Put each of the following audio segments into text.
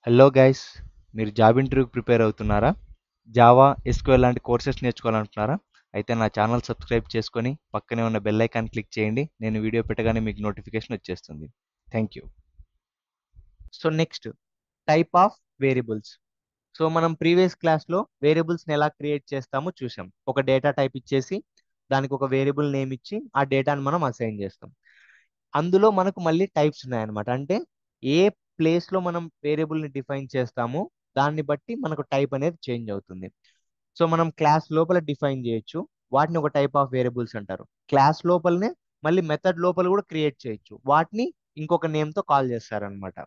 Hello guys, మీరు job ఇంటర్వ్యూకి prepare అవుతున్నారా? జావా, ఎస్క్యూఎల్ లాంటి కోర్సెస్ నేర్చుకోవాలనుకుంటున్నారా? అయితే నా ఛానల్ సబ్స్క్రైబ్ చేసుకొని పక్కనే ఉన్న బెల్ ఐకాన్ క్లిక్ చేయండి. నేను వీడియో పెట్టగానే మీకు నోటిఫికేషన్ వచ్చేస్తుంది. Thank you. So next, type of variables. So మనం ప్రీవియస్ క్లాస్లో వేరియబుల్స్ని ఎలా క్రియేట్ చేస్తామో చూసాం. ఒక డేటా టైప్ ఇచ్చేసి దానికి ఒక వేరియబుల్ నేమ్ ఇచ్చి ఆ డేటాను మనం అసైన్ చేస్తాం. అందులో మనకు మళ్ళీ టైప్స్ ఉన్నాయన్నమాట. అంటే ఏ ప్లేస్లో మనం వేరియబుల్ని డిఫైన్ చేస్తామో దాన్ని బట్టి మనకు టైప్ అనేది చేంజ్ అవుతుంది. సో మనం క్లాస్ లోపల డిఫైన్ చేయొచ్చు. వాటిని ఒక టైప్ ఆఫ్ వేరియబుల్స్ అంటారు. క్లాస్ లోపలనే మళ్ళీ మెథడ్ లోపల కూడా క్రియేట్ చేయొచ్చు. వాటిని ఇంకొక నేమ్తో కాల్ చేస్తారనమాట.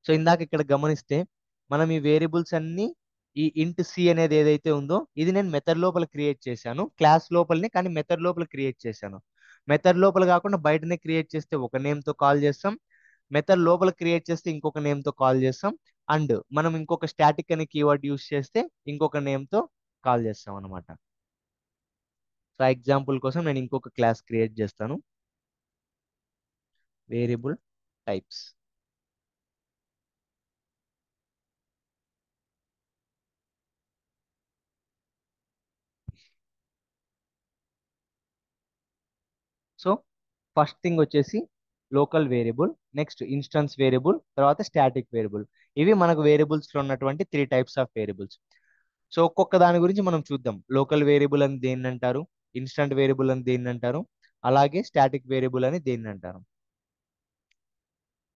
సో ఇందాక ఇక్కడ గమనిస్తే మనం ఈ వేరియబుల్స్ అన్ని ఈ ఇంట్ సి అనేది ఏదైతే ఉందో ఇది నేను మెథడ్ లోపల క్రియేట్ చేశాను. క్లాస్ లోపలనే, కానీ మెథడ్ లోపల క్రియేట్ చేశాను. మెథడ్ లోపల కాకుండా బయటనే క్రియేట్ చేస్తే ఒక నేమ్తో కాల్ చేస్తాం. మెథడ్ లోపల క్రియేట్ చేస్తే ఇంకొక నేమ్తో కాల్ చేస్తాం. అండ్ మనం ఇంకొక స్టాటిక్ అనే కీవర్డ్ యూస్ చేస్తే ఇంకొక నేమ్తో కాల్ చేస్తాం అనమాట. సో ఎగ్జాంపుల్ కోసం నేను ఇంకొక క్లాస్ క్రియేట్ చేస్తాను, variable types. So first thing వచ్చేసి local variable, next instance variable, తర్వాత స్టాటిక్ వేరియబుల్. ఇవి మనకు వేరియబుల్స్లో ఉన్నటువంటి 3 టైప్స్ ఆఫ్ వేరియబుల్స్. సో ఒక్కొక్క దాని గురించి మనం చూద్దాం. లోకల్ వేరియబుల్ అని దేన్ని అంటారు, ఇన్స్టంట్ వేరియబుల్ అని దేన్ని అంటారు, అలాగే స్టాటిక్ వేరియబుల్ అని దేన్ని అంటారు.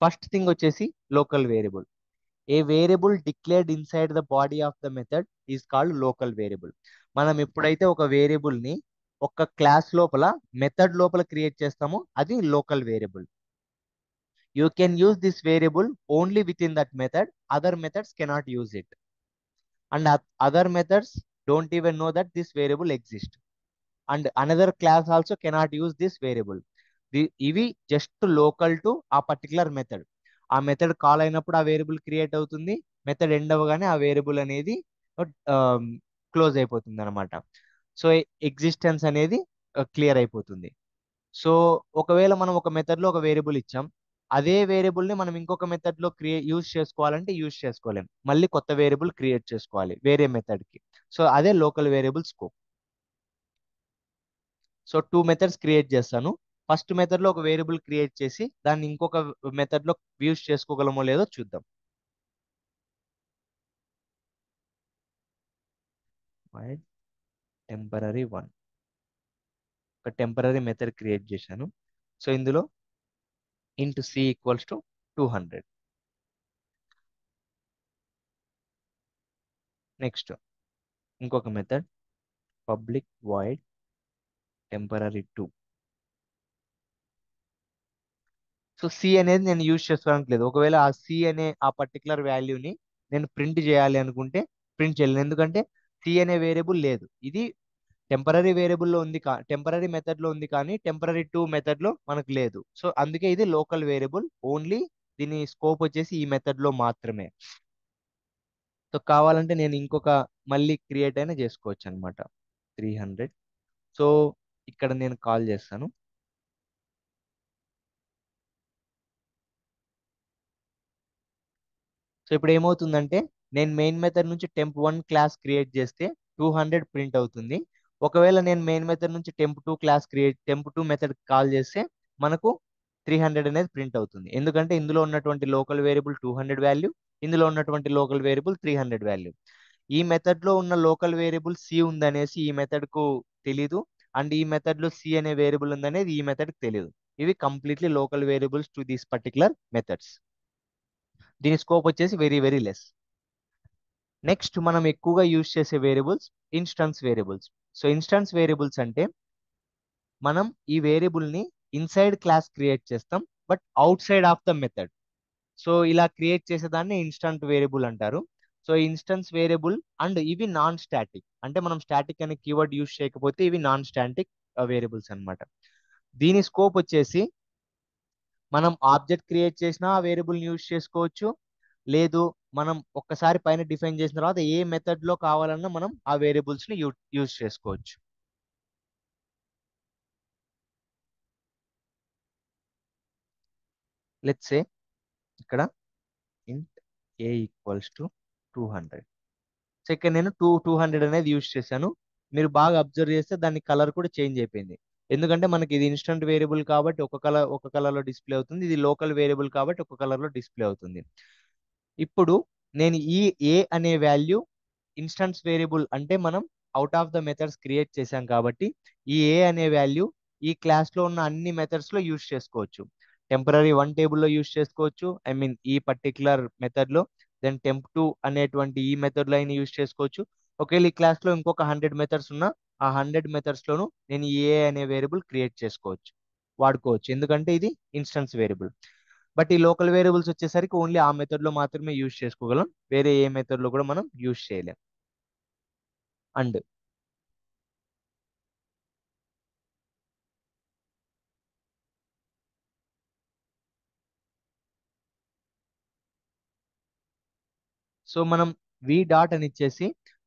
ఫస్ట్ థింగ్ వచ్చేసి local variable. A variable declared inside the body of the method is called local variable. మనం ఎప్పుడైతే ఒక వేరియబుల్ ని ఒక క్లాస్ లోపల మెథడ్ లోపల క్రియేట్ చేస్తామో అది local variable. You can use this variable only within that method. Other methods cannot use it. And other methods don't even know that this variable exists. And another class also cannot use this variable. ఇవి just local to ఆ particular method. ఆ method call అయినప్పుడు ఆ variable create అవుతుంది. Method end అవ్వగానే ఆ variable అనేది close అయిపోతుంది అనమాట. సో ఎగ్జిస్టెన్స్ అనేది క్లియర్ అయిపోతుంది. సో ఒకవేళ మనం ఒక మెథడ్ లో ఒక వేరియబుల్ ఇచ్చాం, అదే వేరియబుల్ ని మనం ఇంకొక మెథడ్ లో యూజ్ చేసుకోవాలంటే యూజ్ చేసుకోలేం. మళ్ళీ కొత్త వేరియబుల్ క్రియేట్ చేసుకోవాలి వేరే మెథడ్ కి. సో అదే local variable scope. So 2 methods create చేస్తాను. ఫస్ట్ మెథడ్ లో ఒక వేరియబుల్ క్రియేట్ చేసి దాన్ని ఇంకొక మెథడ్ లో యూజ్ చేసుకోగలమో లేదో చూద్దాం. టెంపరరీ వన్, ఒక టెంపరరీ మెథడ్ క్రియేట్ చేశాను. సో ఇందులో int c equals to 200. Next ఇంకొక method, public void temporary 2. So c అనేది నేను యూజ్ చేసుకోవడానికి లేదు. ఒకవేళ ఆ సి అనే ఆ పర్టికులర్ వాల్యూని నేను ప్రింట్ చేయాలి అనుకుంటే ప్రింట్ చేయలేను. ఎందుకంటే సి అనే వేరియబుల్ లేదు. ఇది టెంపరరీ వేరియబుల్లో ఉంది, టెంపరరీ మెథడ్లో ఉంది, కానీ టెంపరరీ 2 మెథడ్లో మనకు లేదు. సో అందుకే ఇది లోకల్ వేరియబుల్. ఓన్లీ దీని స్కోప్ వచ్చేసి ఈ మెథడ్లో మాత్రమే. సో కావాలంటే నేను ఇంకొక మళ్ళీ క్రియేట్ అయినా చేసుకోవచ్చు అనమాట. 300. సో ఇక్కడ నేను కాల్ చేస్తాను. సో ఇప్పుడు ఏమవుతుందంటే నేను మెయిన్ మెథడ్ నుంచి టెంప్ 1 క్లాస్ క్రియేట్ చేస్తే 200 ప్రింట్ అవుతుంది. ఒకవేళ నేను మెయిన్ మెథడ్ నుంచి టెంప్ 2 మెథడ్ కాల్ చేస్తే మనకు 300 అనేది ప్రింట్ అవుతుంది. ఎందుకంటే ఇందులో ఉన్నటువంటి లోకల్ వేరియబుల్ 200 వాల్యూ, ఇందులో ఉన్నటువంటి లోకల్ వేరియబుల్ 300 వాల్యూ. ఈ మెథడ్ లో ఉన్న లోకల్ వేరియబుల్ సి ఉందనేసి ఈ మెథడ్ కు తెలీదు. అండ్ ఈ మెథడ్ లో సి అనే వేరియబుల్ ఉందనేది ఈ మెథడ్ కి తెలియదు. ఇవి completely local variables to these particular methods. దీని స్కోప్ వచ్చేసి వెరీ వెరీ లెస్. నెక్స్ట్ మనం ఎక్కువగా యూజ్ చేసే variables instance variables. So instance variables అంటే మనం ఈ వేరియబుల్ ని ఇన్సైడ్ క్లాస్ క్రియేట్ చేస్తాం, but out side of the method. So ఇలా క్రియేట్ చేసేదాన్ని ఇన్స్టంట్ వేరియబుల్ అంటారు. సో ఇన్స్టన్స్ వేరియబుల్ అండ్ ఇవి నాన్ స్టాటిక్. అంటే మనం స్టాటిక్ అనే కీవర్డ్ యూజ్ చేయకపోతే ఇవి నాన్ స్టాటిక్ వేరియబుల్స్ అన్నమాట. దీని స్కోప్ వచ్చేసి మనం ఆబ్జెక్ట్ క్రియేట్ చేసినా ఆ వేరియబుల్ యూజ్ చేసుకోవచ్చు. లేదు, మనం ఒక్కసారి పైన డిఫైన్ చేసిన తర్వాత ఏ మెథడ్ లో కావాలన్నా మనం ఆ వేరియబుల్స్ ని యూజ్ చేసుకోవచ్చు. లెట్స్ సే ఇక్కడ int A equals to 200. So ఇక్కడ నేను 200 అనేది యూజ్ చేశాను. మీరు బాగా అబ్జర్వ్ చేస్తే దాని కలర్ కూడా చేంజ్ అయిపోయింది. ఎందుకంటే మనకి ఇది ఇన్స్టంట్ వేరియబుల్ కాబట్టి ఒక కలర్ లో డిస్ప్లే అవుతుంది. ఇది లోకల్ వేరియబుల్ కాబట్టి ఒక కలర్ లో డిస్ప్లే అవుతుంది. ఇప్పుడు నేను ఈ ఏ అనే వాల్యూ ఇన్స్టన్స్ వేరియబుల్ అంటే మనం out of the methods create చేశాం కాబట్టి ఈ ఏ అనే వాల్యూ ఈ క్లాస్ లో ఉన్న అన్ని మెథడ్స్ లో యూజ్ చేసుకోవచ్చు. టెంపరీ వన్ టేబుల్లో యూజ్ చేసుకోవచ్చు, ఐ మీన్ ఈ పర్టికులర్ మెథడ్ లో. దెన్ టెంప్ టూ అనేటువంటి ఈ మెథడ్ లో అయినా యూజ్ చేసుకోవచ్చు. ఒకవేళ ఈ క్లాస్ లో ఇంకొక 100 మెథడ్స్ ఉన్నా ఆ 100 మెథడ్స్ లోను నేను ఈ ఏ అనే వేరియబుల్ క్రియేట్ చేసుకోవచ్చు, వాడుకోవచ్చు. ఎందుకంటే ఇది ఇన్స్టన్స్ వేరియబుల్. బట్ ఈ లోకల్ వేరియబుల్స్ వచ్చేసరికి ఓన్లీ ఆ మెథడ్ లో మాత్రమే యూజ్ చేసుకోగలం, వేరే ఏ మెథడ్ లో కూడా మనం యూజ్ చేయలేం. అండ్ సో మనం వి డాట్ అని ఇచ్చేసి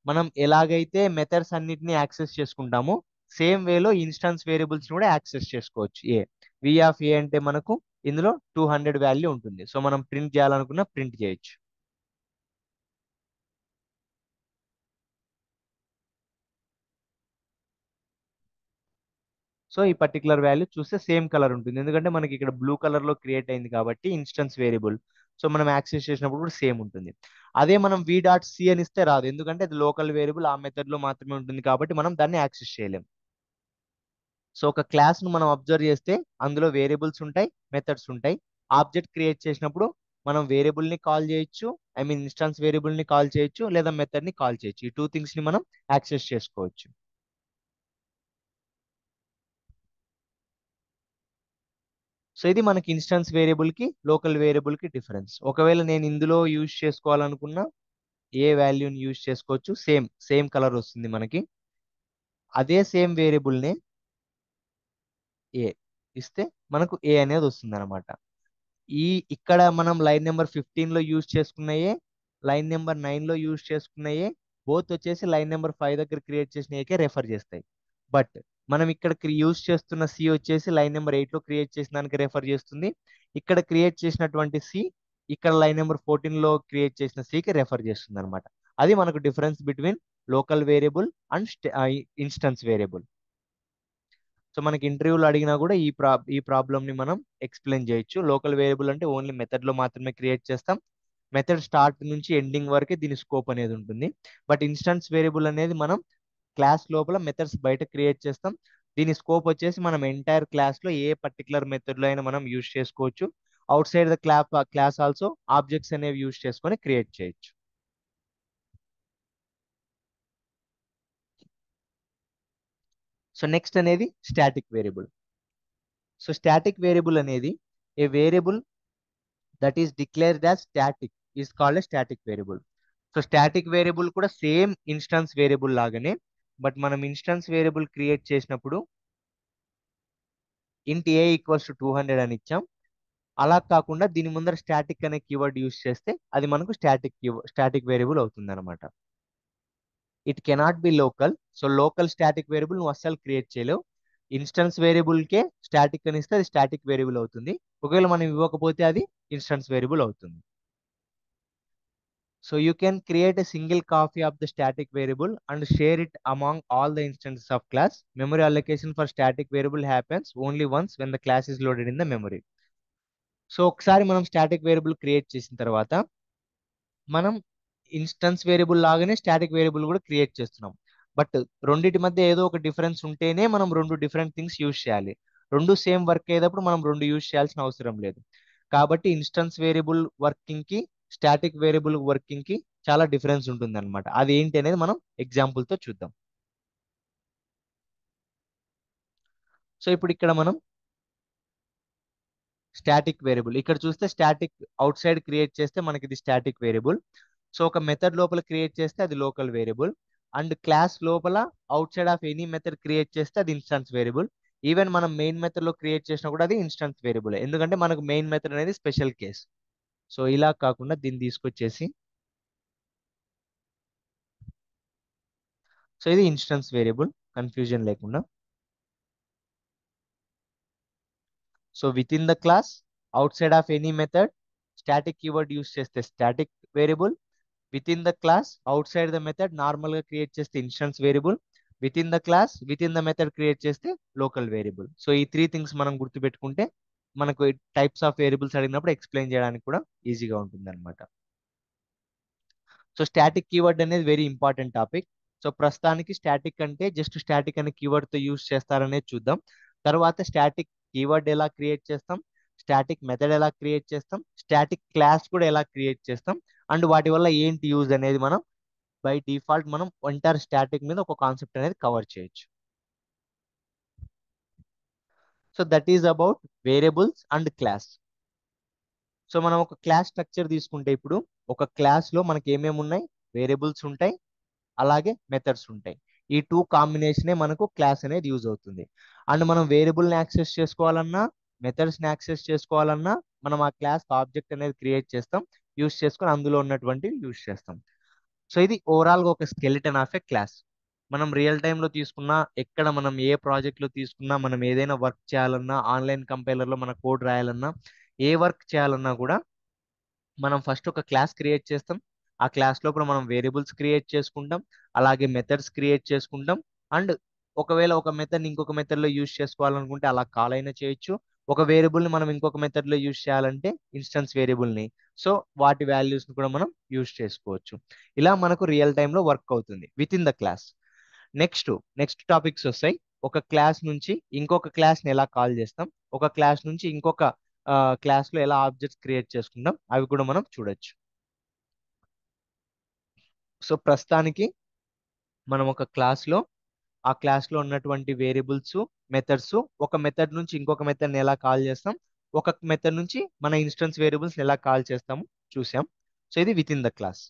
మనం ఎలాగైతే మెథడ్స్ అన్నిటిని యాక్సెస్ చేసుకుంటామో సేమ్ వేలో ఇన్స్టాన్స్ వేరియబుల్స్ కూడా యాక్సెస్ చేసుకోవచ్చు. ఏ వి ఆఫ్ ఏ అంటే మనకు ఇందులో 200 వాల్యూ ఉంటుంది. సో మనం ప్రింట్ చేయాలనుకున్న ప్రింట్ చేయొచ్చు. సో ఈ పర్టికులర్ వాల్యూ చూస్తే సేమ్ కలర్ ఉంటుంది, ఎందుకంటే మనకి ఇక్కడ బ్లూ కలర్ లో క్రియేట్ అయింది కాబట్టి ఇన్స్టెన్స్ వేరియబుల్. సో మనం యాక్సెస్ చేసినప్పుడు కూడా సేమ్ ఉంటుంది. అదే మనం వి డాట్ సి అని ఇస్తే రాదు, ఎందుకంటే అది లోకల్ వేరియబుల్ ఆ మెథడ్ లో మాత్రమే ఉంటుంది కాబట్టి మనం దాన్ని యాక్సెస్ చేయలేం. సో ఒక క్లాస్ ను మనం అబ్జర్వ్ చేస్తే అందులో వేరియబుల్స్ ఉంటాయి, మెథడ్స్ ఉంటాయి. ఆబ్జెక్ట్ క్రియేట్ చేసినప్పుడు మనం వేరియబుల్ ని కాల్ చేయొచ్చు, ఐ మీన్ ఇన్స్టాన్స్ వేరియబుల్ ని కాల్ చేయొచ్చు, లేదా మెథడ్ ని కాల్ చేయొచ్చు. ఈ టూ థింగ్స్ ని మనం యాక్సెస్ చేసుకోవచ్చు. సో ఇది మనకి ఇన్స్టాన్స్ వేరియబుల్ కి లోకల్ వేరియబుల్ కి డిఫరెన్స్. ఒకవేళ నేను ఇందులో యూజ్ చేసుకోవాలనుకున్న ఏ వాల్యూని యూజ్ చేసుకోవచ్చు, సేమ్ సేమ్ కలర్ వస్తుంది మనకి. అదే సేమ్ వేరియబుల్ నే ఏ ఇస్తే మనకు ఏ అనేది వస్తుంది అనమాట. ఈ ఇక్కడ మనం లైన్ నెంబర్ 15 లో యూజ్ చేసుకున్నాయే, లైన్ నెంబర్ 9 లో యూజ్ చేసుకున్నాయే, బోత్ వచ్చేసి లైన్ నెంబర్ 5 దగ్గర క్రియేట్ చేసిన ఏకే రెఫర్ చేస్తాయి. బట్ మనం ఇక్కడ యూజ్ చేస్తున్న సి వచ్చేసి లైన్ నెంబర్ 8 లో క్రియేట్ చేసిన దానికి రెఫర్ చేస్తుంది. ఇక్కడ క్రియేట్ చేసినటువంటి సి ఇక్కడ లైన్ నెంబర్ 14 లో క్రియేట్ చేసిన సికి రెఫర్ చేస్తుంది అనమాట. అది మనకు difference between local variable and instance variable. So మనకి ఇంటర్వ్యూలో అడిగినా కూడా ఈ ప్రాబ్లమ్ ని మనం ఎక్స్ప్లెయిన్ చేయొచ్చు. లోకల్ వేరియబుల్ అంటే ఓన్లీ మెథడ్ లో మాత్రమే క్రియేట్ చేస్తాం, మెథడ్ స్టార్ట్ నుంచి ఎండింగ్ వరకే దీని స్కోప్ అనేది ఉంటుంది. బట్ ఇన్స్టన్స్ వేరియబుల్ అనేది మనం క్లాస్ లోపల మెథడ్స్ బయట క్రియేట్ చేస్తాం. దీని స్కోప్ వచ్చేసి మనం ఎంటైర్ క్లాస్ లో ఏ పర్టికులర్ మెథడ్ లో అయినా మనం యూజ్ చేసుకోవచ్చు. Out side the class also objects అనేవి యూజ్ చేసుకొని క్రియేట్ చేయొచ్చు. సో నెక్స్ట్ అనేది static variable. So static variable అనేది ఏ variable that is declared as static is called a static variable. So static variable కూడా సేమ్ ఇన్స్టాన్స్ వేరియబుల్ లాగానే, but మనం instance variable create చేసినప్పుడు ఇంట్ ఏ ఈక్వల్స్ టు 200 అని ఇచ్చాం. అలా కాకుండా దీని ముందర స్టాటిక్ అనే కీవర్డ్ యూస్ చేస్తే అది మనకు స్టాటిక్ వేరియబుల్ అవుతుంది అనమాట. It cannot be local. So local static variable నువ్వు అస్సలు క్రియేట్ చేయలేవు. ఇన్స్టన్స్ వేరియబుల్ కే స్టాటిక్ అని ఇస్తే అది స్టాటిక్ వేరియబుల్ అవుతుంది. ఒకవేళ మనం ఇవ్వకపోతే అది ఇన్స్టన్స్ వేరియబుల్ అవుతుంది. So you can create a single copy of the static variable and share it among all the instances of class. Memory allocation for static variable happens only once when the class is loaded in the memory. So ఒకసారి మనం static variable create చేసిన తర్వాత మనం instance variable లాగానే static variable కూడా create చేస్తున్నాం. But రెండింటి మధ్య ఏదో ఒక డిఫరెన్స్ ఉంటేనే మనం రెండు డిఫరెంట్ థింగ్స్ యూజ్ చేయాలి. రెండు సేమ్ వర్క్ అయ్యేటప్పుడు మనం రెండు యూజ్ చేయాల్సిన అవసరం లేదు. కాబట్టి ఇన్స్టన్స్ వేరియబుల్ వర్కింగ్ కి స్టాటిక్ వేరియబుల్ వర్కింగ్ కి చాలా డిఫరెన్స్ ఉంటుంది అనమాట. అది ఏంటి అనేది మనం ఎగ్జాంపుల్ తో చూద్దాం. సో ఇప్పుడు ఇక్కడ మనం స్టాటిక్ వేరియబుల్ ఇక్కడ చూస్తే స్టాటిక్ అవుట్ సైడ్ క్రియేట్ చేస్తే మనకి ఇది స్టాటిక్ వేరియబుల్. సో ఒక మెథడ్ లోపల క్రియేట్ చేస్తే అది లోకల్ వేరియబుల్. అండ్ క్లాస్ లోపల out side of any method create చేస్తే అది ఇన్స్టాన్స్ వేరియబుల్. ఈవెన్ మనం మెయిన్ మెథడ్ లో క్రియేట్ చేసినా కూడా అది ఇన్స్టాన్స్ వేరియబుల్, ఎందుకంటే మనకు మెయిన్ మెథడ్ అనేది స్పెషల్ కేస్. సో ఇలా కాకుండా దీన్ని తీసుకొచ్చేసి సో ఇది ఇన్స్టాన్స్ వేరియబుల్, కన్ఫ్యూజన్ లేకుండా. So with in the class out side of any method static keyword use చేస్తే static variable, with in the class out side the method normal గా create చేస్తే instance variable, with in the class with in the method create చేస్తే local variable. So ఈ three things మనం గుర్తుపెట్టుకుంటే మనకు types of variables అడిగినప్పుడు explain చేయడానికి కూడా ఈజీగా ఉంటుంది అనమాట. సో స్టాటిక్ కీవర్డ్ అనేది వెరీ ఇంపార్టెంట్ టాపిక్. సో ప్రస్తుతానికి స్టాటిక్ అంటే జస్ట్ స్టాటిక్ అనే కీవర్డ్ తో యూస్ చేస్తారనేది చూద్దాం. తర్వాత స్టాటిక్ కీవర్డ్ ఎలా క్రియేట్ చేస్తాం, స్టాటిక్ మెథడ్ ఎలా క్రియేట్ చేస్తాం, స్టాటిక్ క్లాస్ కూడా ఎలా క్రియేట్ చేస్తాం, అండ్ వాటి వల్ల ఏంటి యూజ్ అనేది మనం బై డిఫాల్ట్ మనం ఎంటైర్ స్టాటిక్ మీద ఒక కాన్సెప్ట్ అనేది కవర్ చేయొచ్చు. So that is about variables and class. So మనం ఒక క్లాస్ స్ట్రక్చర్ తీసుకుంటే ఇప్పుడు ఒక క్లాస్ లో మనకి ఏమేమి ఉన్నాయి, వేరియబుల్స్ ఉంటాయి, అలాగే మెథడ్స్ ఉంటాయి. ఈ టూ కాంబినేషనే మనకు క్లాస్ అనేది యూజ్ అవుతుంది. అండ్ మనం వేరియబుల్ని యాక్సెస్ చేసుకోవాలన్నా, మెథడ్స్ని యాక్సెస్ చేసుకోవాలన్నా మనం ఆ క్లాస్ ఆబ్జెక్ట్ అనేది క్రియేట్ చేస్తాం, యూజ్ చేసుకొని అందులో ఉన్నటువంటివి యూజ్ చేస్తాం. సో ఇది ఓవరాల్గా ఒక స్కెలిటన్ ఆఫ్ ఏ క్లాస్. మనం రియల్ టైంలో తీసుకున్నా, ఎక్కడ మనం ఏ ప్రాజెక్ట్లో తీసుకున్నా, మనం ఏదైనా వర్క్ చేయాలన్నా, ఆన్లైన్ కంపైలర్లో మన కోడ్ రాయాలన్నా, ఏ వర్క్ చేయాలన్నా కూడా మనం ఫస్ట్ ఒక క్లాస్ క్రియేట్ చేస్తాం. ఆ క్లాస్ లోపల మనం వేరియబుల్స్ క్రియేట్ చేసుకుంటాం, అలాగే మెథడ్స్ క్రియేట్ చేసుకుంటాం. అండ్ ఒకవేళ ఒక మెథడ్ ఇంకొక మెథడ్ లో యూజ్ చేసుకోవాలనుకుంటే అలా కాల్ అయినా చేయొచ్చు. ఒక వేరియబుల్ ని మనం ఇంకొక మెథడ్ లో యూజ్ చేయాలంటే ఇన్స్టెన్స్ వేరియబుల్ ని, సో వాటి వాల్యూస్ ని కూడా మనం యూజ్ చేసుకోవచ్చు. ఇలా మనకు రియల్ టైమ్ లో వర్క్ అవుతుంది with in the class. Next next topics వస్తాయి. ఒక క్లాస్ నుంచి ఇంకొక క్లాస్ ని ఎలా కాల్ చేస్తాం, ఒక క్లాస్ నుంచి ఇంకొక క్లాస్ లో ఎలా ఆబ్జెక్ట్స్ క్రియేట్ చేసుకుంటాం, అవి కూడా మనం చూడొచ్చు. సో ప్రస్తుతానికి మనం ఒక క్లాస్ లో ఆ క్లాస్ లో ఉన్నటువంటి వేరియబుల్స్, మెథడ్స్, ఒక మెథడ్ నుంచి ఇంకొక మెథడ్ ని ఎలా కాల్ చేస్తాం, ఒక మెథడ్ నుంచి మన ఇన్స్టెన్స్ వేరియబుల్స్ ఎలా కాల్ చేస్తాము చూసాం. సో ఇది విత్ ఇన్ ద క్లాస్.